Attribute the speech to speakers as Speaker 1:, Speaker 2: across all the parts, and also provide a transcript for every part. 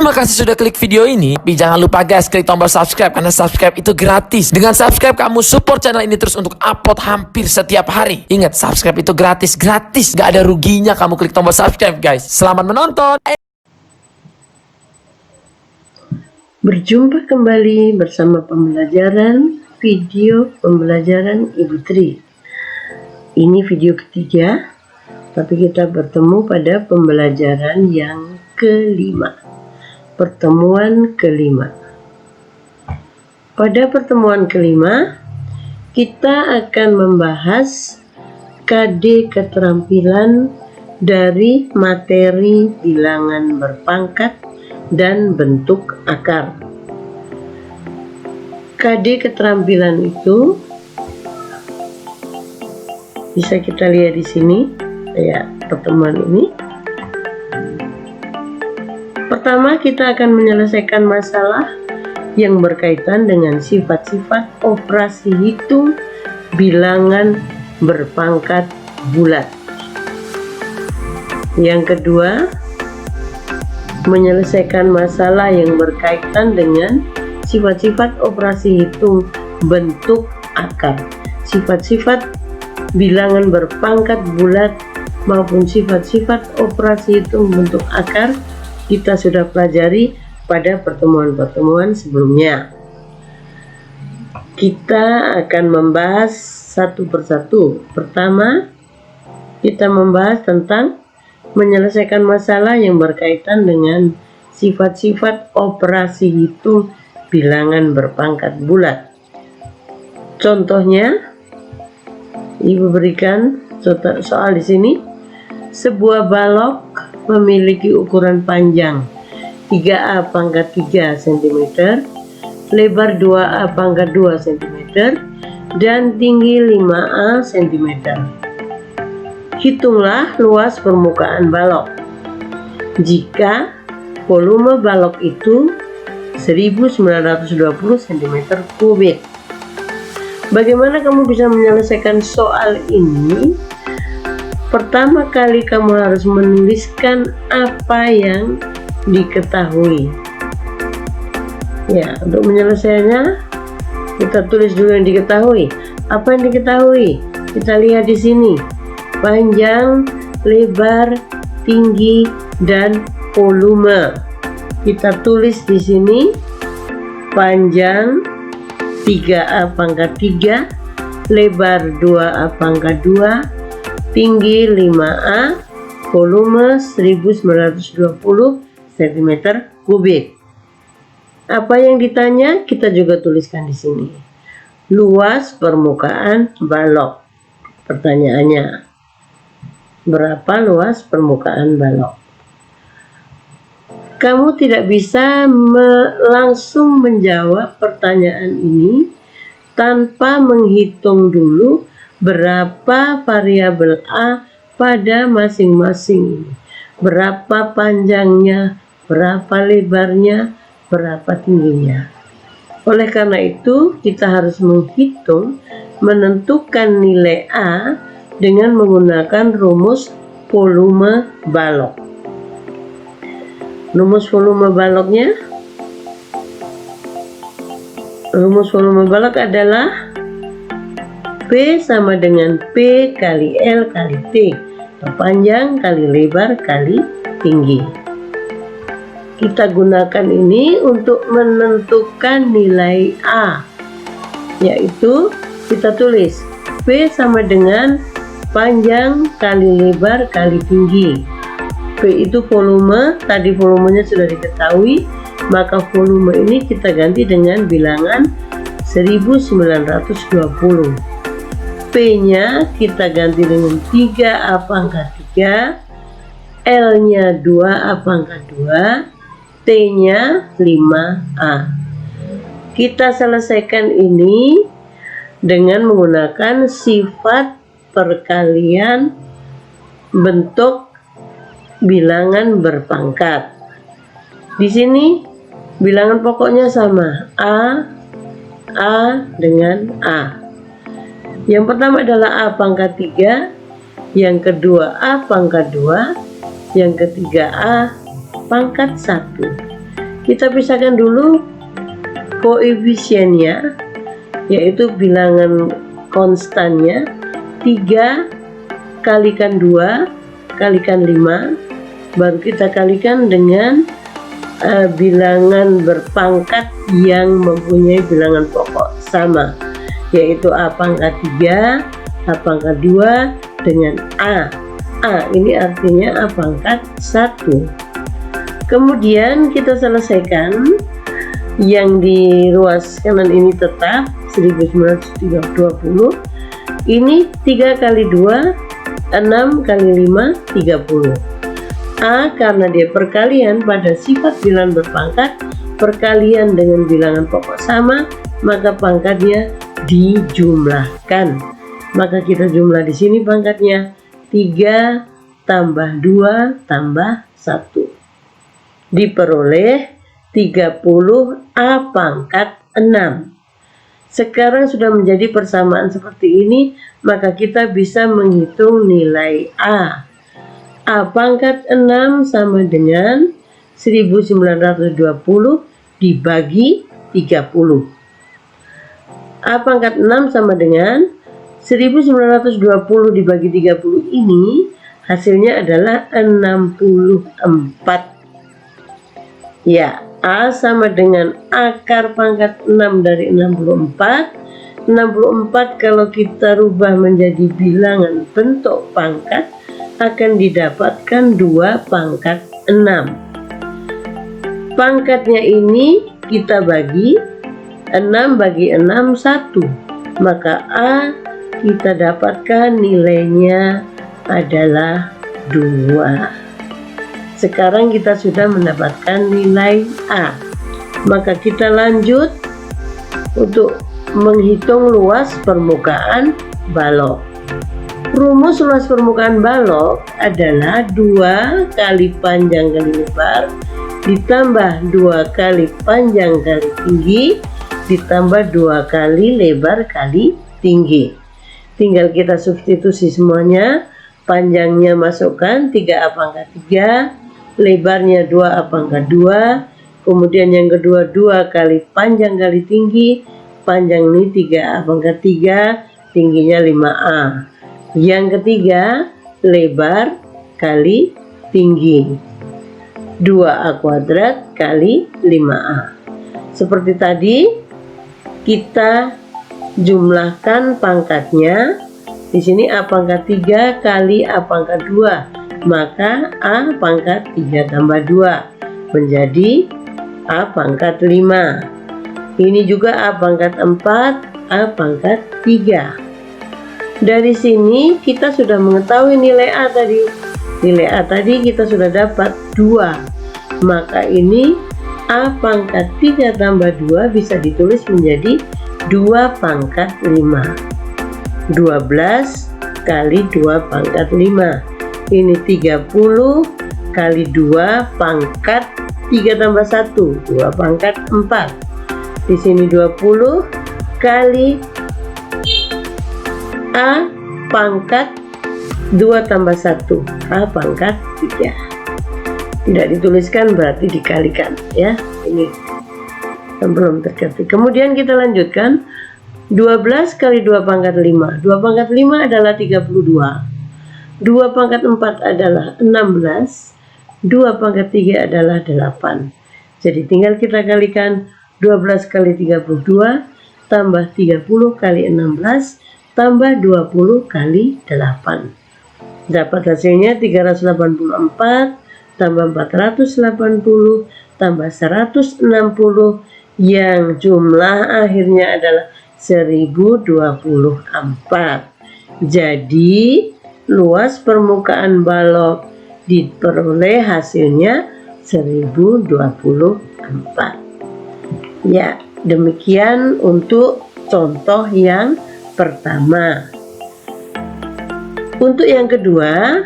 Speaker 1: Terima kasih sudah klik video ini. Tapi jangan lupa guys, klik tombol subscribe karena subscribe itu gratis. Dengan subscribe kamu support channel ini terus untuk upload hampir setiap hari. Ingat, subscribe itu gratis, gak ada ruginya kamu klik tombol subscribe guys. Selamat menonton.
Speaker 2: Berjumpa kembali bersama pembelajaran video pembelajaran Ibu Tri. Ini video ketiga, tapi kita bertemu pada pembelajaran yang kelima. Pertemuan kelima. Pada pertemuan kelima, kita akan membahas KD keterampilan dari materi bilangan berpangkat dan bentuk akar. KD keterampilan itu bisa kita lihat di sini, ya, pertemuan ini. Pertama, kita akan menyelesaikan masalah yang berkaitan dengan sifat-sifat operasi hitung bilangan berpangkat bulat. Yang kedua, menyelesaikan masalah yang berkaitan dengan sifat-sifat operasi hitung bentuk akar. Sifat-sifat bilangan berpangkat bulat maupun sifat-sifat operasi hitung bentuk akar kita sudah pelajari pada pertemuan-pertemuan sebelumnya. Kita akan membahas satu persatu. Pertama, kita membahas tentang menyelesaikan masalah yang berkaitan dengan sifat-sifat operasi hitung bilangan berpangkat bulat. Contohnya, Ibu berikan soal di sini. Sebuah balok memiliki ukuran panjang 3A pangkat 3 cm, lebar 2A pangkat 2 cm, dan tinggi 5A cm. Hitunglah luas permukaan balok. Jika volume balok itu 1920 cm3. Bagaimana kamu bisa menyelesaikan soal ini? Pertama kali kamu harus menuliskan apa yang diketahui. Ya, untuk menyelesaikannya kita tulis dulu yang diketahui. Apa yang diketahui? Kita lihat di sini. Panjang, lebar, tinggi, dan volume. Kita tulis di sini. Panjang 3A pangkat 3, lebar 2A pangkat 2, tinggi 5A, volume 1920 cm3. Apa yang ditanya kita juga tuliskan di sini. Luas permukaan balok. Pertanyaannya, berapa luas permukaan balok? Kamu tidak bisa langsung menjawab pertanyaan ini tanpa menghitung dulu berapa variabel A pada masing-masing. Berapa panjangnya, berapa lebarnya, berapa tingginya. Oleh karena itu, kita harus menghitung, menentukan nilai A dengan menggunakan rumus volume balok. Rumus volume baloknya, rumus volume balok adalah P sama dengan P kali L kali T, atau panjang kali lebar kali tinggi. Kita gunakan ini untuk menentukan nilai A, yaitu kita tulis P sama dengan panjang kali lebar kali tinggi. P itu volume, tadi volumenya sudah diketahui, maka volume ini kita ganti dengan bilangan 1920. P-nya kita ganti dengan 3A pangkat 3, L-nya 2A pangkat 2, T-nya 5A. Kita selesaikan ini dengan menggunakan sifat perkalian bentuk bilangan berpangkat. Di sini bilangan pokoknya sama, A dengan A. Yang pertama adalah A pangkat 3, yang kedua A pangkat 2, yang ketiga A pangkat 1. Kita pisahkan dulu koefisiennya, yaitu bilangan konstannya. 3 kalikan 2 kalikan 5, baru kita kalikan dengan bilangan berpangkat yang mempunyai bilangan pokok sama, yaitu A pangkat 3, A pangkat 2 dengan A. A ini artinya A pangkat 1. Kemudian kita selesaikan. Yang di ruas kanan ini tetap 1920. Ini 3 kali 2 6 kali 5 30. A karena dia perkalian pada sifat bilangan berpangkat, perkalian dengan bilangan pokok sama, maka pangkatnya dijumlahkan. Maka kita jumlah di sini pangkatnya 3 tambah 2 tambah 1. Diperoleh 30 A pangkat 6. Sekarang sudah menjadi persamaan seperti ini, maka kita bisa menghitung nilai A. A pangkat 6 sama dengan 1920 dibagi 30. A pangkat 6 sama dengan 1920 dibagi 30 ini hasilnya adalah 64. Ya, A sama dengan akar pangkat 6 dari 64. 64 kalau kita rubah menjadi bilangan bentuk pangkat akan didapatkan 2 pangkat 6. Pangkatnya ini kita bagi 6 bagi 6 1. Maka A kita dapatkan nilainya adalah 2. Sekarang kita sudah mendapatkan nilai A. Maka kita lanjut untuk menghitung luas permukaan balok. Rumus luas permukaan balok adalah 2 kali panjang kali lebar ditambah 2 kali panjang kali tinggi ditambah 2 kali lebar kali tinggi. Tinggal kita substitusi semuanya. Panjangnya masukkan 3A pangkat 3, lebarnya 2A pangkat 2, kemudian yang kedua 2 kali panjang kali tinggi. Panjang ini 3A pangkat 3, tingginya 5A. Yang ketiga lebar kali tinggi, 2A kuadrat kali 5A. Seperti tadi kita jumlahkan pangkatnya. Di sini A pangkat 3 kali A pangkat 2, maka A pangkat 3 tambah 2 menjadi A pangkat 5. Ini juga A pangkat 4, A pangkat 3. Dari sini kita sudah mengetahui nilai A tadi. Nilai A tadi kita sudah dapat 2. Maka ini A pangkat 3 tambah 2 bisa ditulis menjadi 2 pangkat 5. 12 kali 2 pangkat 5. Ini 30 kali 2 pangkat 3 tambah 1, 2 pangkat 4. Di sini 20 kali A pangkat 2 tambah 1, A pangkat 3. Tidak dituliskan berarti dikalikan ya. Ini yang belum terketik. Kemudian kita lanjutkan. 12 kali 2 pangkat 5. 2 pangkat 5 adalah 32. 2 pangkat 4 adalah 16. 2 pangkat 3 adalah 8. Jadi tinggal kita kalikan 12 kali 32 tambah 30 kali 16 tambah 20 kali 8. Dapat hasilnya 384 tambah 480 tambah 160 yang jumlah akhirnya adalah 1024. Jadi luas permukaan balok diperoleh hasilnya 1024. Ya, demikian untuk contoh yang pertama. Untuk yang kedua,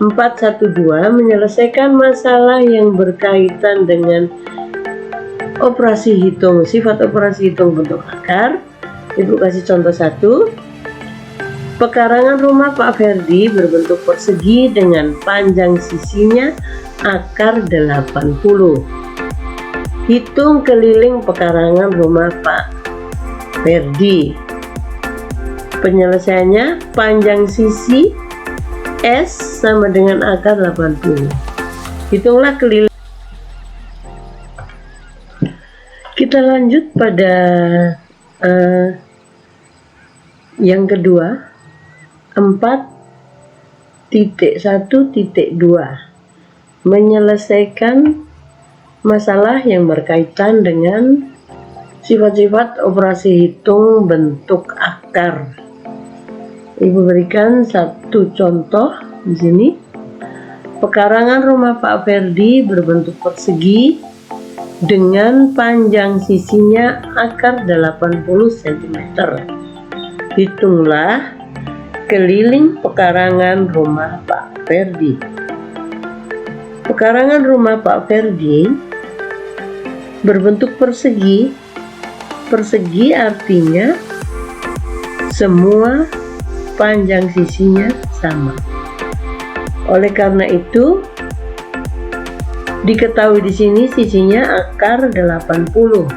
Speaker 2: 412 menyelesaikan masalah yang berkaitan dengan operasi hitung, sifat operasi hitung bentuk akar. Ibu kasih contoh 1. Pekarangan rumah Pak Ferdi berbentuk persegi dengan panjang sisinya akar 80. Hitung keliling pekarangan rumah Pak Ferdi. Penyelesaiannya, panjang sisi S sama dengan akar 80. Hitunglah keliling. Kita lanjut pada yang kedua, 4.1.2, menyelesaikan masalah yang berkaitan dengan sifat-sifat operasi hitung bentuk akar. Ibu berikan satu contoh di sini. Pekarangan rumah Pak Ferdi berbentuk persegi dengan panjang sisinya akar 80 cm. Hitunglah keliling pekarangan rumah Pak Ferdi. Pekarangan rumah Pak Ferdi berbentuk persegi. Persegi artinya semua panjang sisinya sama. Oleh karena itu, diketahui di sini sisinya akar 80.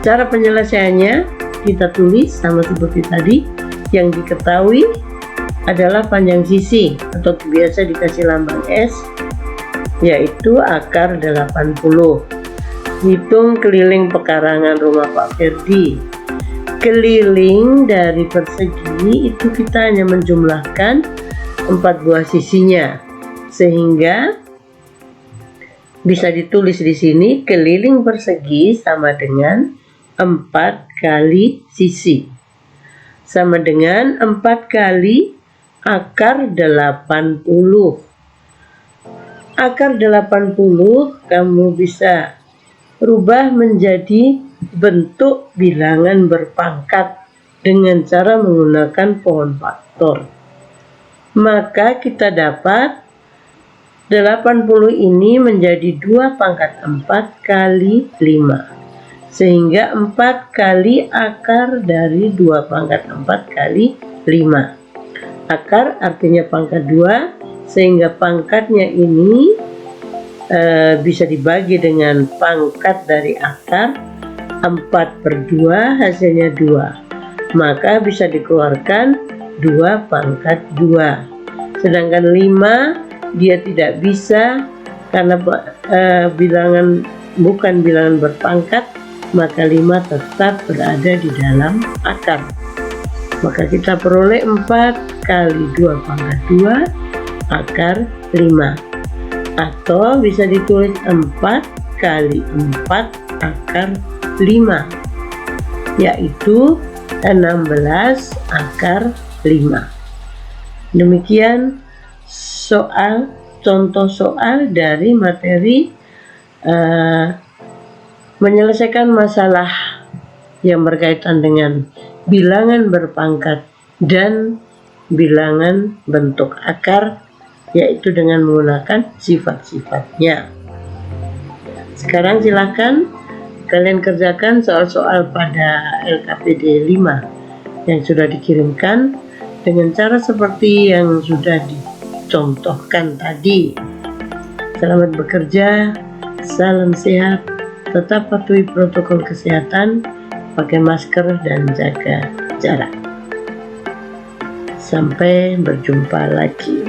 Speaker 2: Cara penyelesaiannya kita tulis sama seperti tadi. Yang diketahui adalah panjang sisi atau biasa dikasih lambang S, yaitu akar 80. Hitung keliling pekarangan rumah Pak Ferdi. Keliling dari persegi itu kita hanya menjumlahkan 4 buah sisinya, sehingga bisa ditulis di sini keliling persegi sama dengan 4 kali sisi, sama dengan 4 kali akar 80. Akar 80 kamu bisa rubah menjadi bentuk bilangan berpangkat dengan cara menggunakan pohon faktor. Maka kita dapat 80 ini menjadi 2 pangkat 4 kali 5. Sehingga 4 kali akar dari 2 pangkat 4 kali 5. Akar artinya pangkat 2, sehingga pangkatnya ini bisa dibagi dengan pangkat dari akar. 4/2 hasilnya 2, maka bisa dikeluarkan 2 pangkat 2. Sedangkan 5 dia tidak bisa karena bilangan bukan bilangan berpangkat, maka 5 tetap berada di dalam akar. Maka kita peroleh 4 kali 2 pangkat 2 akar 5, atau bisa ditulis 4 kali 4 akar 5, yaitu 16 akar 5. Demikian contoh soal dari materi menyelesaikan masalah yang berkaitan dengan bilangan berpangkat dan bilangan bentuk akar, yaitu dengan menggunakan sifat-sifatnya. Sekarang silakan kalian kerjakan soal-soal pada LKPD 5 yang sudah dikirimkan dengan cara seperti yang sudah dicontohkan tadi. Selamat bekerja, salam sehat, tetap patuhi protokol kesehatan, pakai masker dan jaga jarak. Sampai berjumpa lagi.